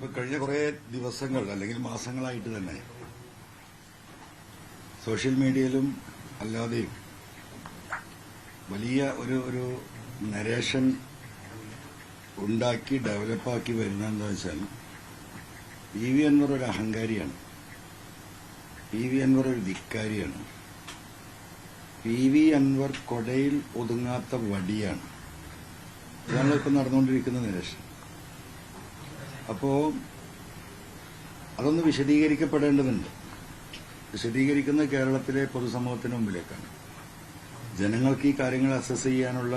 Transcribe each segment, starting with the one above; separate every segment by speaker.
Speaker 1: കഴിഞ്ഞ കുറേ ദിവസങ്ങൾ അല്ലെങ്കിൽ മാസങ്ങളായിട്ട് തന്നെ സോഷ്യൽ മീഡിയയിലും അല്ലാതെയും വലിയ ഒരു നരേഷൻ ഉണ്ടാക്കി ഡെവലപ്പാക്കി വരുന്നതെന്ന് വെച്ചാൽ പി വി അൻവർ ഒരു അഹങ്കാരിയാണ്, പി വി അൻവർ ഒരു ധിക്കാരിയാണ്, പി വി അൻവർ കൊടയിൽ ഒതുങ്ങാത്ത വടിയാണ്. ഇതാണ് ഇപ്പം നടന്നുകൊണ്ടിരിക്കുന്ന നരേഷൻ. അപ്പോ അതൊന്ന് വിശദീകരിക്കപ്പെടേണ്ടതുണ്ട്. വിശദീകരിക്കുന്ന കേരളത്തിലെ പൊതുസമൂഹത്തിന് മുമ്പിലേക്കാണ്. ജനങ്ങൾക്ക് ഈ കാര്യങ്ങൾ അസസ് ചെയ്യാനുള്ള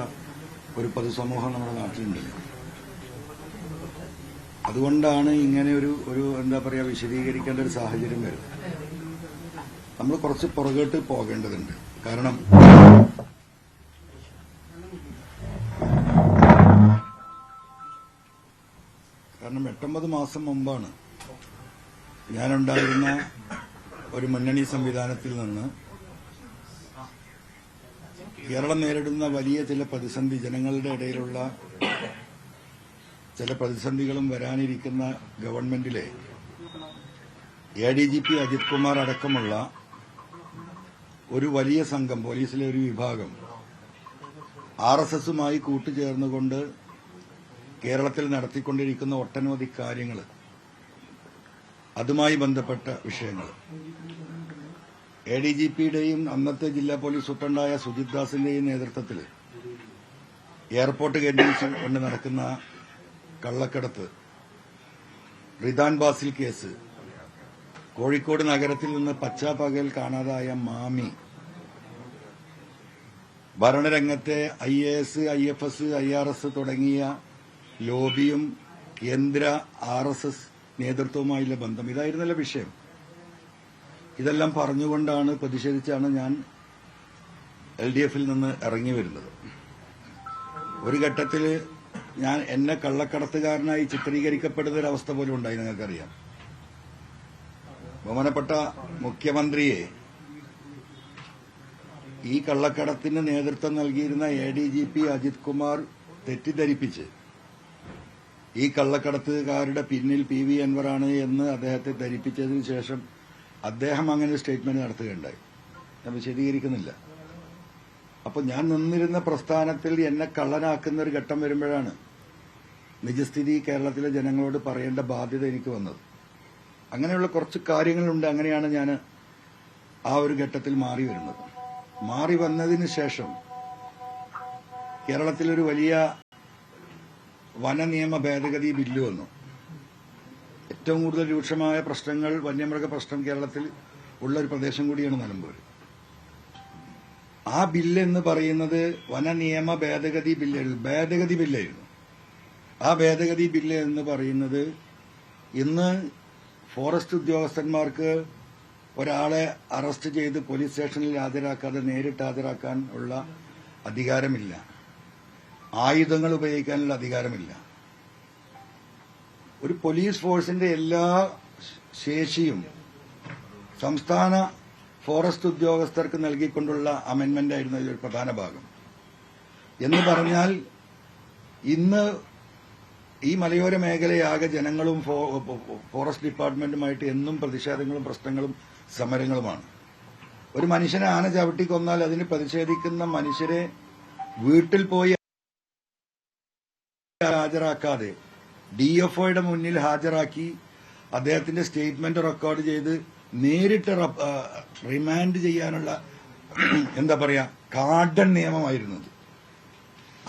Speaker 1: ഒരു പൊതുസമൂഹം നമ്മുടെ നാട്ടിലുണ്ടല്ലോ. അതുകൊണ്ടാണ് ഇങ്ങനെ ഒരു എന്താ പറയാ വിശദീകരിക്കേണ്ട ഒരു സാഹചര്യം വരുന്നത്. നമ്മൾ കുറച്ച് പുറകോട്ട് പോകേണ്ടതുണ്ട്. കാരണം 8-9 മാസം മുമ്പാണ് ഞാനുണ്ടായിരുന്ന ഒരു മുന്നണി സംവിധാനത്തിൽ നിന്ന് കേരളം നേരിടുന്ന വലിയ ചില പ്രതിസന്ധി, ജനങ്ങളുടെ ഇടയിലുള്ള ചില പ്രതിസന്ധികളും വരാനിരിക്കുന്ന ഗവൺമെന്റിലെ ADGP അജിത് കുമാർ അടക്കമുള്ള ഒരു വലിയ സംഘം, പോലീസിലെ ഒരു വിഭാഗം RSSുമായി കൂട്ടുചേർന്നുകൊണ്ട് കേരളത്തിൽ നടത്തിക്കൊണ്ടിരിക്കുന്ന ഒട്ടനവധി കാര്യങ്ങൾ, അതുമായി ബന്ധപ്പെട്ട വിഷയങ്ങൾ ADGPയുടെയും അന്നത്തെ ജില്ലാ പോലീസ് സൂപ്രണ്ടായ സുജിത് ദാസിന്റെയും നേതൃത്വത്തിൽ എയർപോർട്ട് കേന്ദ്രീകരിച്ച് കൊണ്ട് നടക്കുന്ന കള്ളക്കടത്ത്, റിദാൻ ബാസിൽ കേസ്, കോഴിക്കോട് നഗരത്തിൽ നിന്ന് പച്ചാപ്പകൽ കാണാതായ മാമി, ഭരണരംഗത്തെ IAS, IFS, IRS തുടങ്ങിയ ലോബിയും കേന്ദ്ര RSS നേതൃത്വവുമായുള്ള ബന്ധം, ഇതായിരുന്നല്ലോ വിഷയം. ഇതെല്ലാം പറഞ്ഞുകൊണ്ടാണ്, പ്രതിഷേധിച്ചാണ് ഞാൻ LDFൽ നിന്ന് ഇറങ്ങി വരുന്നത്. ഒരു ഘട്ടത്തിൽ എന്നെ കള്ളക്കടത്തുകാരനായി ചിത്രീകരിക്കപ്പെടുന്ന ഒരവസ്ഥ പോലും ഉണ്ടായി. നിങ്ങൾക്കറിയാം, ബഹുമാനപ്പെട്ട മുഖ്യമന്ത്രിയെ ഈ കള്ളക്കടത്തിന് നേതൃത്വം നൽകിയിരുന്ന ADGP അജിത് കുമാർ തെറ്റിദ്ധരിപ്പിച്ച് ഈ കള്ളക്കടത്തുകാരുടെ പിന്നിൽ PV അൻവറാണ് എന്ന് അദ്ദേഹത്തെ ധരിപ്പിച്ചതിന് ശേഷം അദ്ദേഹം അങ്ങനെ സ്റ്റേറ്റ്മെന്റ് നടത്തുകയുണ്ടായി. ഞാൻ വിശദീകരിക്കുന്നില്ല. അപ്പൊ ഞാൻ നിന്നിരുന്ന പ്രസ്ഥാനത്തിൽ എന്നെ കള്ളനാക്കുന്ന ഒരു ഘട്ടം വരുമ്പോഴാണ് നിജസ്ഥിതി കേരളത്തിലെ ജനങ്ങളോട് പറയേണ്ട ബാധ്യത എനിക്ക് വന്നത്. അങ്ങനെയുള്ള കുറച്ച് കാര്യങ്ങളുണ്ട്. അങ്ങനെയാണ് ഞാൻ ആ ഒരു ഘട്ടത്തിൽ മാറി വരുന്നത്. മാറി വന്നതിന് ശേഷം കേരളത്തിലൊരു വലിയ വനനിയമ ഭേദഗതി ബില്ല് വന്നു. ഏറ്റവും കൂടുതൽ രൂക്ഷമായ പ്രശ്നങ്ങൾ, വന്യമൃഗ പ്രശ്നം കേരളത്തിൽ ഉള്ള ഒരു പ്രദേശം കൂടിയാണ് നിലമ്പൂർ. ആ ബില്ല് എന്ന് പറയുന്നത് വനനിയമ ഭേദഗതി ബില്ലായിരുന്നു. ആ ഭേദഗതി ബില്ല് എന്ന് പറയുന്നത് ഇന്ന് ഫോറസ്റ്റ് ഉദ്യോഗസ്ഥന്മാർക്ക് ഒരാളെ അറസ്റ്റ് ചെയ്ത് പോലീസ് സ്റ്റേഷനിൽ ഹാജരാക്കാതെ നേരിട്ട് ഹാജരാക്കാൻ ഉള്ള അധികാരമില്ല. ആയുധങ്ങൾ ഉപയോഗിക്കാനുള്ള അധികാരമില്ല. ഒരു പോലീസ് ഫോഴ്സിന്റെ എല്ലാ ശേഷിയും സംസ്ഥാന ഫോറസ്റ്റ് ഉദ്യോഗസ്ഥർക്ക് നൽകിക്കൊണ്ടുള്ള അമെന്റ്മെന്റ് ആയിരുന്നു ഇതിൽ പ്രധാന ഭാഗം. എന്ന് പറഞ്ഞാൽ ഇന്ന് ഈ മലയോര മേഖലയാകെ ജനങ്ങളും ഫോറസ്റ്റ് ഡിപ്പാർട്ട്മെന്റുമായിട്ട് എന്നും പ്രതിഷേധങ്ങളും പ്രശ്നങ്ങളും സമരങ്ങളുമാണ്. ഒരു മനുഷ്യനെ ആന ചവിട്ടി കൊന്നാൽ അതിന് പ്രതിഷേധിക്കുന്ന മനുഷ്യരെ വീട്ടിൽ പോയി ഹാജരാക്കാതെ DFOയുടെ മുന്നിൽ ഹാജരാക്കി അദ്ദേഹത്തിന്റെ സ്റ്റേറ്റ്മെന്റ് റെക്കോർഡ് ചെയ്ത് നേരിട്ട് റിമാൻഡ് ചെയ്യാനുള്ള എന്താ പറയാ കാർഡൻ നിയമമായിരുന്നത്.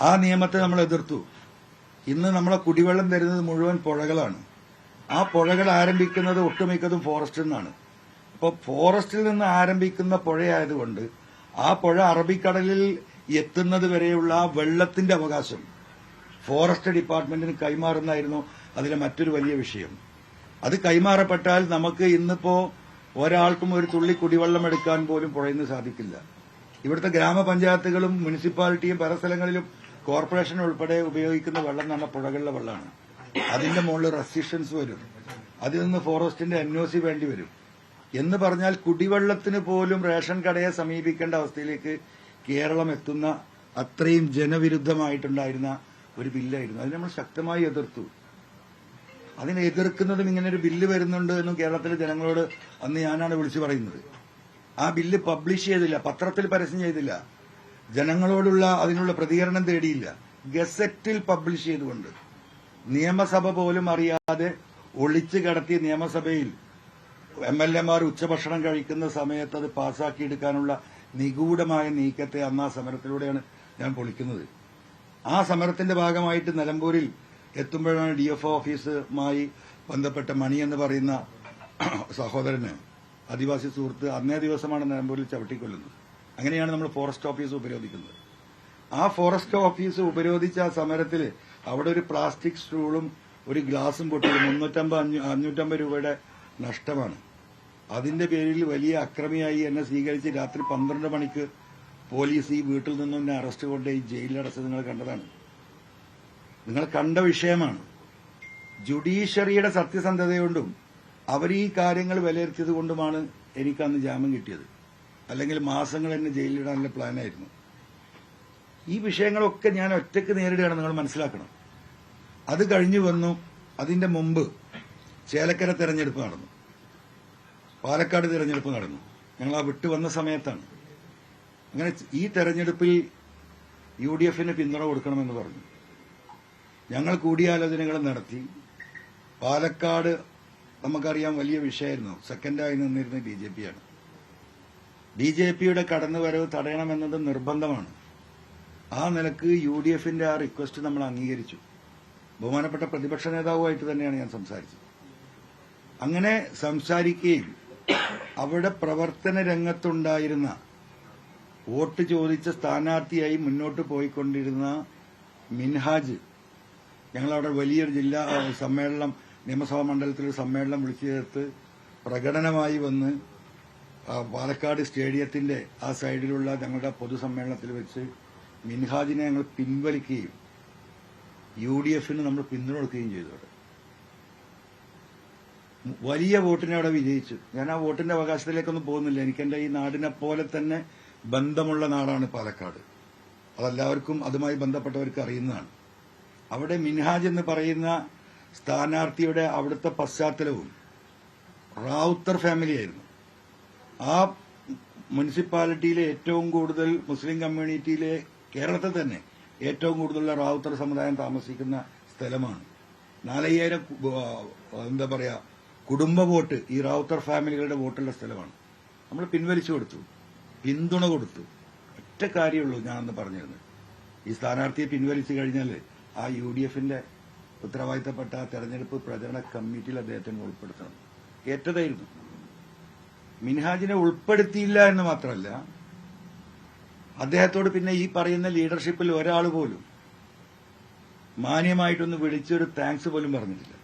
Speaker 1: ആ നിയമത്തെ നമ്മൾ എതിർത്തു. ഇന്ന് നമ്മളെ കുടിവെള്ളം തരുന്നത് മുഴുവൻ പുഴകളാണ്. ആ പുഴകൾ ആരംഭിക്കുന്നത് ഒട്ടുമിക്കതും ഫോറസ്റ്റിൽ നിന്നാണ്. അപ്പോൾ ഫോറസ്റ്റിൽ നിന്ന് ആരംഭിക്കുന്ന പുഴയായതുകൊണ്ട് ആ പുഴ അറബിക്കടലിൽ എത്തുന്നത് വരെയുള്ള ആ വെള്ളത്തിന്റെ അവകാശം ഫോറസ്റ്റ് ഡിപ്പാർട്ട്മെന്റിന് കൈമാറുന്നതായിരുന്നു അതിലെ മറ്റൊരു വലിയ വിഷയം. അത് കൈമാറപ്പെട്ടാൽ നമുക്ക് ഇന്നിപ്പോ ഒരാൾക്കും ഒരു തുള്ളി കുടിവെള്ളം എടുക്കാൻ പോലും പുഴയിൽ നിന്ന് സാധിക്കില്ല. ഇവിടുത്തെ ഗ്രാമപഞ്ചായത്തുകളും മുനിസിപ്പാലിറ്റിയും പല സ്ഥലങ്ങളിലും കോർപ്പറേഷൻ ഉൾപ്പെടെ ഉപയോഗിക്കുന്ന വെള്ളം എന്ന് പറഞ്ഞാൽ പുഴകളിലെ വെള്ളമാണ്. അതിന്റെ മുകളിൽ റെസ്ട്രിക്ഷൻസ് വരും. അതിൽ നിന്ന് ഫോറസ്റ്റിന്റെ NOC വേണ്ടി വരും. എന്ന് പറഞ്ഞാൽ കുടിവെള്ളത്തിന് പോലും റേഷൻ കടയെ സമീപിക്കേണ്ട അവസ്ഥയിലേക്ക് കേരളം എത്തുന്ന അത്രയും ജനവിരുദ്ധമായിട്ടുണ്ടായിരുന്ന ഒരു ബില്ലായിരുന്നു. അതിന് നമ്മൾ ശക്തമായി എതിർത്തു. അതിനെ എതിർക്കുന്നതും ഇങ്ങനെ ഒരു ബില്ല് വരുന്നുണ്ട് എന്നും കേരളത്തിലെ ജനങ്ങളോട് അന്ന് ഞാനാണ് വിളിച്ചു പറയുന്നത്. ആ ബില്ല് പബ്ലിഷ് ചെയ്തില്ല, പത്രത്തിൽ പരസ്യം ചെയ്തില്ല, ജനങ്ങളോടുള്ള അതിനുള്ള പ്രതികരണം തേടിയില്ല. ഗസറ്റിൽ പബ്ലിഷ് ചെയ്തുകൊണ്ട് നിയമസഭ പോലും അറിയാതെ ഒളിച്ചു കടത്തി നിയമസഭയിൽ MLA-മാർ ഉച്ചഭക്ഷണം കഴിക്കുന്ന സമയത്ത് അത് പാസ്സാക്കിയെടുക്കാനുള്ള നിഗൂഢമായ നീക്കത്തെ അന്ന് ആ സമരത്തിലൂടെയാണ് ഞാൻ പൊളിക്കുന്നത്. ആ സമരത്തിന്റെ ഭാഗമായിട്ട് നിലമ്പൂരിൽ എത്തുമ്പോഴാണ് DFO ഓഫീസുമായി ബന്ധപ്പെട്ട മണി എന്ന് പറയുന്ന സഹോദരന്, ആദിവാസി സുഹൃത്ത്, അന്നേ ദിവസമാണ് നിലമ്പൂരിൽ ചവിട്ടിക്കൊല്ലുന്നത്. അങ്ങനെയാണ് നമ്മൾ ഫോറസ്റ്റ് ഓഫീസ് ഉപരോധിക്കുന്നത്. ആ ഫോറസ്റ്റ് ഓഫീസ് ഉപരോധിച്ച ആ സമരത്തിൽ അവിടെ ഒരു പ്ലാസ്റ്റിക് സ്റ്റൂളും ഒരു ഗ്ലാസും പൊട്ടിയത് 350-500 രൂപയുടെ നഷ്ടമാണ്. അതിന്റെ പേരിൽ വലിയ അക്രമിയായി എന്നെ സ്വീകരിച്ച് രാത്രി 12 മണിക്ക് പോലീസ് ഈ വീട്ടിൽ നിന്നും എന്നെ അറസ്റ്റ് കൊണ്ടുപോയി ജയിലിലടച്ചത് നിങ്ങൾ കണ്ടതാണ്. നിങ്ങൾ കണ്ട വിഷയമാണ്. ജുഡീഷ്യറിയുടെ സത്യസന്ധതയോണ്ടും അവർ ഈ കാര്യങ്ങൾ വിലയിരുത്തിയത് കൊണ്ടുമാണ് എനിക്ക് അന്ന് ജാമ്യം കിട്ടിയത്. അല്ലെങ്കിൽ മാസങ്ങൾ എന്നെ ജയിലിലിടാനുള്ള പ്ലാനായിരുന്നു. ഈ വിഷയങ്ങളൊക്കെ ഞാൻ ഒറ്റയ്ക്ക് നേരിടുകയാണ്, നിങ്ങൾ മനസ്സിലാക്കണം. അത് കഴിഞ്ഞു വന്നു. അതിന്റെ മുമ്പ് ചേലക്കര തെരഞ്ഞെടുപ്പ് നടന്നു, പാലക്കാട് തെരഞ്ഞെടുപ്പ് നടന്നു. ഞങ്ങൾ ആ വിട്ടു വന്ന സമയത്താണ്. അങ്ങനെ ഈ തെരഞ്ഞെടുപ്പിൽ UDF-ന് പിന്തുണ കൊടുക്കണമെന്ന് പറഞ്ഞു. ഞങ്ങൾ കൂടിയാലോചനകൾ നടത്തി. പാലക്കാട് നമുക്കറിയാം വലിയ വിഷയമായിരുന്നു. സെക്കൻഡായി നിന്നിരുന്ന BJP-യാണ്. BJP-യുടെ കടന്നുവരവ് തടയണമെന്നത് നിർബന്ധമാണ്. ആ നിലക്ക് UDF-ന്റെ ആ റിക്വസ്റ്റ് നമ്മൾ അംഗീകരിച്ചു. ബഹുമാനപ്പെട്ട പ്രതിപക്ഷ നേതാവുമായിട്ട് തന്നെയാണ് ഞാൻ സംസാരിച്ചത്. അങ്ങനെ സംസാരിക്കുകയും അവിടെ പ്രവർത്തന രംഗത്തുണ്ടായിരുന്ന വോട്ട് ചോദിച്ച സ്ഥാനാർത്ഥിയായി മുന്നോട്ട് പോയിക്കൊണ്ടിരുന്ന മിൻഹാജ്, ഞങ്ങളവിടെ വലിയൊരു ജില്ലാ സമ്മേളനം, നിയമസഭാ മണ്ഡലത്തിലൊരു സമ്മേളനം വിളിച്ചു ചേർത്ത് പ്രകടനമായി വന്ന് പാലക്കാട് സ്റ്റേഡിയത്തിന്റെ ആ സൈഡിലുള്ള ഞങ്ങളുടെ പൊതുസമ്മേളനത്തിൽ വെച്ച് മിൻഹാജിനെ ഞങ്ങൾ പിൻവലിക്കുകയും UDF-ന് നമ്മൾ പിന്തുണ കൊടുക്കുകയും ചെയ്തു. അവിടെ വലിയ വോട്ടിനെ അവിടെ വിജയിച്ചു. ഞാൻ ആ വോട്ടിന്റെ അവകാശത്തിലേക്കൊന്നും പോകുന്നില്ല. എനിക്കെന്റെ ഈ നാടിനെ പോലെ തന്നെ ബന്ധമുള്ള നാടാണ് പാലക്കാട്. അതെല്ലാവർക്കും അതുമായി ബന്ധപ്പെട്ടവർക്ക് അറിയുന്നതാണ്. അവിടെ മിൻഹാജ് എന്ന് പറയുന്ന സ്ഥാനാർത്ഥിയുടെ അവിടുത്തെ പശ്ചാത്തലവും റാവുത്തർ ഫാമിലിയായിരുന്നു. ആ മുനിസിപ്പാലിറ്റിയിലെ ഏറ്റവും കൂടുതൽ മുസ്ലിം കമ്മ്യൂണിറ്റിയിലെ കേരളത്തിൽ തന്നെ ഏറ്റവും കൂടുതലുള്ള റാവുത്തർ സമുദായം താമസിക്കുന്ന സ്ഥലമാണ്. 4000 കുടുംബ വോട്ട് ഈ റാവുത്തർ ഫാമിലികളുടെ വോട്ടുള്ള സ്ഥലമാണ്. നമ്മൾ പിൻവലിച്ചു കൊടുത്തു, പിന്തുണ കൊടുത്തു. ഒറ്റ കാര്യമുള്ളൂ ഞാനന്ന് പറഞ്ഞിരുന്നത്, ഈ സ്ഥാനാർത്ഥിയെ പിൻവലിച്ചു കഴിഞ്ഞാൽ ആ UDF-ന്റെ ഉത്തരവാദിത്തപ്പെട്ട തെരഞ്ഞെടുപ്പ് പ്രചരണ കമ്മിറ്റിയിൽ അദ്ദേഹത്തിന് ഉൾപ്പെടുത്തണം. ഏറ്റതായിരുന്നു. മിൻഹാജിനെ ഉൾപ്പെടുത്തിയില്ല എന്ന് മാത്രമല്ല, അദ്ദേഹത്തോട് പിന്നെ ഈ പറയുന്ന ലീഡർഷിപ്പിൽ ഒരാൾ പോലും മാന്യമായിട്ടൊന്ന് വിളിച്ചൊരു താങ്ക്സ് പോലും പറഞ്ഞിട്ടില്ല.